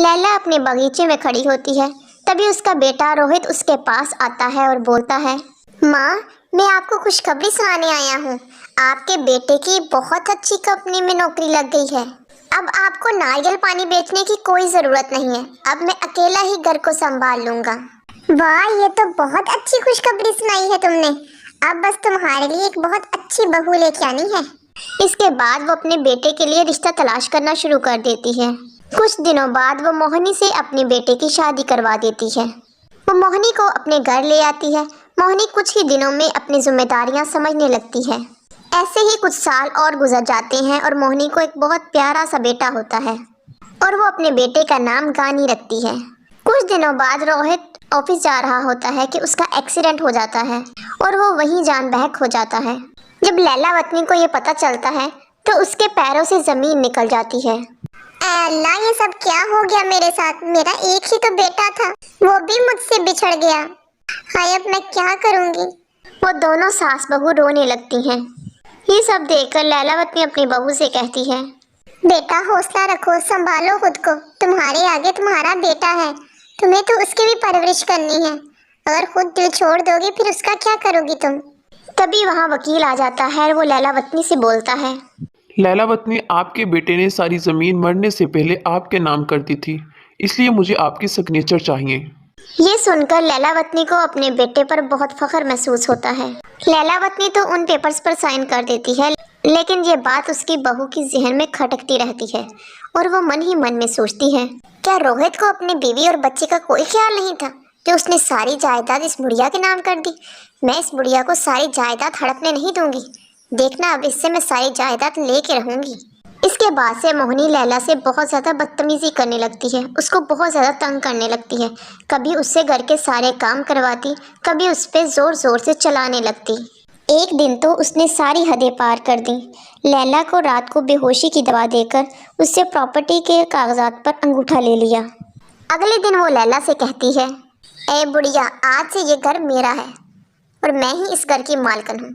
लैला अपने बगीचे में खड़ी होती है। तभी उसका बेटा रोहित उसके पास आता है और बोलता है, माँ, मैं आपको खुशखबरी सुनाने आया हूँ। आपके बेटे की बहुत अच्छी कंपनी में नौकरी लग गई है। अब आपको नारियल पानी बेचने की कोई ज़रूरत नहीं है। अब मैं अकेला ही घर को संभाल लूँगा। वाह, ये तो बहुत अच्छी खुशखबरी सुनाई है तुमने। अब बस तुम्हारे लिए एक बहुत अच्छी बहू लेके आनी है। इसके बाद वो अपने बेटे के लिए रिश्ता तलाश करना शुरू कर देती है। कुछ दिनों बाद वो मोहिनी से अपने बेटे की शादी करवा देती है। वो मोहिनी को अपने घर ले आती है। मोहिनी कुछ ही दिनों में अपनी जिम्मेदारियां समझने लगती है। ऐसे ही कुछ साल और गुजर जाते हैं और मोहिनी को एक बहुत प्यारा सा बेटा होता है और वो अपने बेटे का नाम गानी रखती है। कुछ दिनों बाद रोहित ऑफिस जा रहा होता है कि उसका एक्सीडेंट हो जाता है और वो वहीं जान बहक हो जाता है। जब लैलावतनी को ये पता चलता है तो उसके पैरों से जमीन निकल जाती है। अल्लाह, ये सब क्या हो गया मेरे साथ? मेरा एक ही तो बेटा था, वो भी मुझसे बिछड़ गया। हाय, अब मैं क्या करूंगी? वो दोनों सास बहू रोने लगती हैं। ये सब देखकर लैलावतनी अपनी बहू से कहती है, बेटा हौसला रखो, संभालो खुद को। तुम्हारे आगे तुम्हारा बेटा है, तुम्हें तो उसकी भी परवरिश करनी है। अगर खुद दिल छोड़ दोगी फिर उसका क्या करोगी तुम? तभी वहाँ वकील आ जाता है और वो लैलावतनी से बोलता है, लैलावतनी, आपके बेटे ने सारी ज़मीन मरने से पहले आपके नाम कर दी थी, इसलिए मुझे आपकी सिग्नेचर चाहिए। ये सुनकर लैलावतनी को अपने बेटे पर बहुत फख्र महसूस होता है। लैलावतनी तो उन पेपर्स पर साइन कर देती है, लेकिन ये बात उसकी बहू की जहन में खटकती रहती है और वो मन ही मन में सोचती है, क्या रोहित को अपनी बीवी और बच्चे का कोई ख्याल नहीं था कि उसने सारी जायदाद इस बुढ़िया के नाम कर दी? मैं इस बुढ़िया को सारी जायदाद हड़पने नहीं दूंगी। देखना, अब इससे मैं सारी जायदाद लेके रहूंगी। इसके बाद से मोहिनी लैला से बहुत ज़्यादा बदतमीजी करने लगती है, उसको बहुत ज़्यादा तंग करने लगती है। कभी उससे घर के सारे काम करवाती, कभी उस पर ज़ोर ज़ोर से चलाने लगती। एक दिन तो उसने सारी हदें पार कर दी। लैला को रात को बेहोशी की दवा देकर उससे प्रॉपर्टी के कागजात पर अंगूठा ले लिया। अगले दिन वो लैला से कहती है, ए बुढ़िया, आज से ये घर मेरा है और मैं ही इस घर की मालकिन हूँ।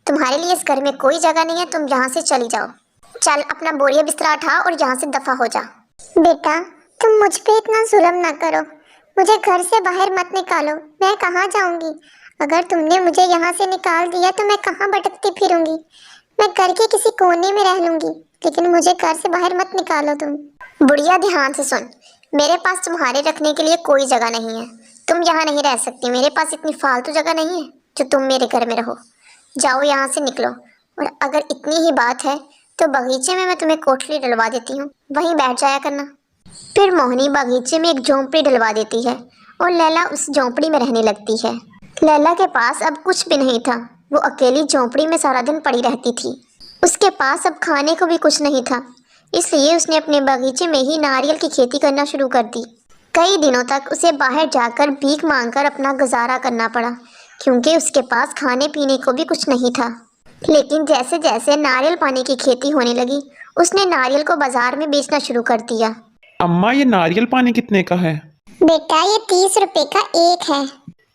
तुम्हारे लिए इस घर में कोई जगह नहीं है, तुम यहाँ से चली जाओ। चल, अपना बोरिया बिस्तरा उठा और यहाँ से दफा हो जा। बेटा, तुम मुझ पे इतना जुल्म ना करो, मुझे घर से बाहर मत निकालो। मैं कहाँ जाऊँगी? अगर तुमने मुझे यहाँ से निकाल दिया तो मैं कहाँ भटकती फिरूंगी? मैं घर के किसी कोने में रह लूँगी, लेकिन मुझे घर से बाहर मत निकालो तुम। बुढ़िया, ध्यान से सुन, मेरे पास तुम्हारे रखने के लिए कोई जगह नहीं है। तुम यहाँ नहीं रह सकती, मेरे पास इतनी फालतू जगह नहीं है जो तुम मेरे घर में रहो। जाओ, यहाँ से निकलो। और अगर इतनी ही बात है तो बगीचे में मैं तुम्हें कोठरी डलवा देती हूँ, वहीं बैठ जाया करना। फिर मोहिनी बगीचे में एक झोंपड़ी डलवा देती है और लैला उस झोंपड़ी में रहने लगती है। लैला के पास अब कुछ भी नहीं था, वो अकेली झोंपड़ी में सारा दिन पड़ी रहती थी। उसके पास अब खाने को भी कुछ नहीं था, इसलिए उसने अपने बगीचे में ही नारियल की खेती करना शुरू कर दी। कई दिनों तक उसे बाहर जाकर भीख मांगकर अपना गुजारा करना पड़ा, क्योंकि उसके पास खाने पीने को भी कुछ नहीं था। लेकिन जैसे जैसे नारियल पानी की खेती होने लगी, उसने नारियल को बाजार में बेचना शुरू कर दिया। अम्मा, ये नारियल पानी कितने का है? बेटा, ये 30 रुपए का एक है।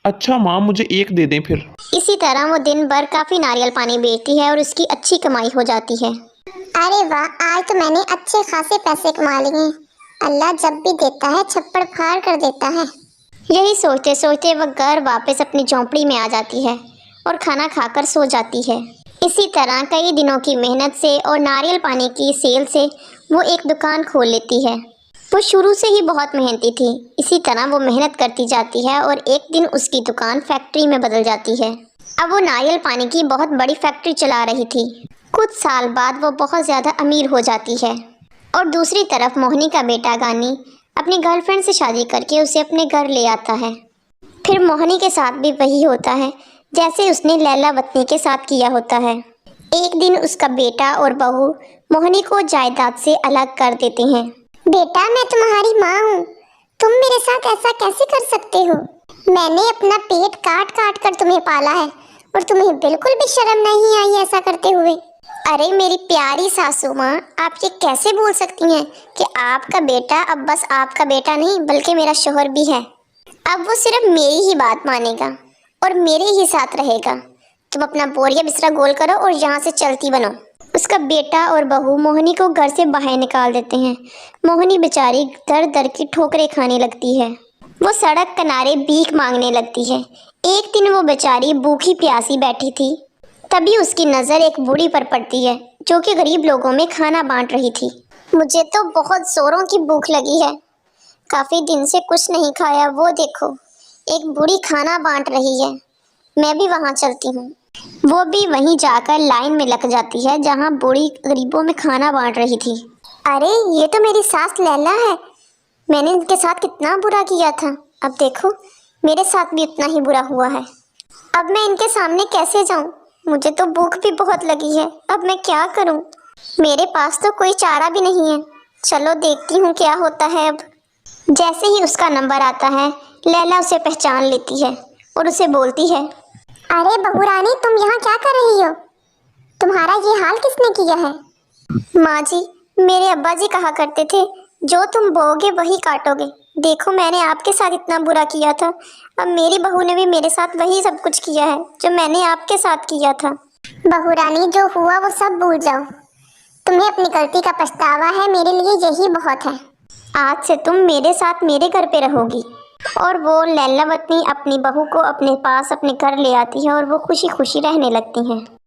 अच्छा माँ, मुझे एक दे दें फिर। इसी तरह वो दिन भर काफी नारियल पानी बेचती है और उसकी अच्छी कमाई हो जाती है। अरे वाह, आज तो मैंने अच्छे खासे पैसे कमा लिए। अल्लाह जब भी देता है छप्पड़ फाड़ कर देता है। यही सोचते सोचते वह घर वापस अपनी झोंपड़ी में आ जाती है और खाना खाकर सो जाती है। इसी तरह कई दिनों की मेहनत से और नारियल पानी की सेल से वो एक दुकान खोल लेती है। वो शुरू से ही बहुत मेहनती थी। इसी तरह वो मेहनत करती जाती है और एक दिन उसकी दुकान फैक्ट्री में बदल जाती है। अब वो नारियल पानी की बहुत बड़ी फैक्ट्री चला रही थी। कुछ साल बाद वो बहुत ज़्यादा अमीर हो जाती है और दूसरी तरफ मोहिनी का बेटा गानी अपनी गर्लफ्रेंड से शादी करके उसे अपने घर ले आता है। फिर मोहिनी के साथ भी वही होता है जैसे उसने लैलावतनी के साथ किया होता है। एक दिन उसका बेटा और बहू मोहिनी को जायदाद से अलग कर देते हैं। बेटा, मैं तुम्हारी माँ हूँ, तुम मेरे साथ ऐसा कैसे कर सकते हो? मैंने अपना पेट काट काट कर तुम्हें पाला है और तुम्हें बिल्कुल भी शर्म नहीं आई ऐसा करते हुए। अरे मेरी प्यारी सासू माँ, आप ये कैसे बोल सकती हैं कि आपका बेटा अब बस आपका बेटा नहीं बल्कि मेरा शौहर भी है। अब वो सिर्फ मेरी ही बात मानेगा और मेरे ही साथ रहेगा। तुम अपना बोरिया बिस्तरा गोल करो और यहाँ से चलती बनो। اس کا بیٹا اور بہو موہنی کو گھر سے باہر نکال دیتے ہیں۔ موہنی بیچاری در در کی ٹھوکریں کھانے لگتی ہے۔ وہ سڑک کنارے بھیک مانگنے لگتی ہے۔ ایک دن وہ بیچاری بھوکی پیاسی بیٹھی تھی، تبھی اس کی نظر ایک بوڑھی پر پڑتی ہے جو کہ غریب لوگوں میں کھانا بانٹ رہی تھی۔ مجھے تو بہت زوروں کی بھوک لگی ہے، کافی دن سے کچھ نہیں کھایا۔ وہ دیکھو، ایک بوڑھی کھانا بانٹ رہی ہے، میں بھی وہاں چلتی ہوں۔ وہ بھی وہیں جا کر لائن میں لگ جاتی ہے جہاں بوڑھی غریبوں میں کھانا بانٹ رہی تھی۔ ارے یہ تو میری ساس لیلا ہے، میں نے ان کے ساتھ کتنا برا کیا تھا، اب دیکھو میرے ساتھ بھی اتنا ہی برا ہوا ہے۔ اب میں ان کے سامنے کیسے جاؤں؟ مجھے تو بھوک بھی بہت لگی ہے، اب میں کیا کروں؟ میرے پاس تو کوئی چارہ بھی نہیں ہے، چلو دیکھتی ہوں کیا ہوتا ہے۔ اب جیسے ہی اس کا نمبر آتا ہے، لیلا اسے پہچان لیتی ہے اور اسے بولتی ہے، ارے بہو رانی، تم یہاں کیا کر رہی ہو؟ تمہارا یہ حال کس نے کیا ہے؟ ماں جی، میرے ابا جی کہا کرتے تھے جو تم بوؤ گے وہی کاٹو گے۔ دیکھو میں نے آپ کے ساتھ اتنا برا کیا تھا، اب میری بہو نے بھی میرے ساتھ وہی سب کچھ کیا ہے جو میں نے آپ کے ساتھ کیا تھا۔ بہو رانی، جو ہوا وہ سب بھول جاؤ، تمہیں اپنی غلطی کا پچھتاوا ہے، میرے لیے یہی بہت ہے۔ آج سے تم میرے ساتھ میرے گھر پہ رہو گی۔ اور وہ لیلا وطنی اپنی بہو کو اپنے پاس اپنے گھر لے آتی ہے اور وہ خوشی خوشی رہنے لگتی ہیں۔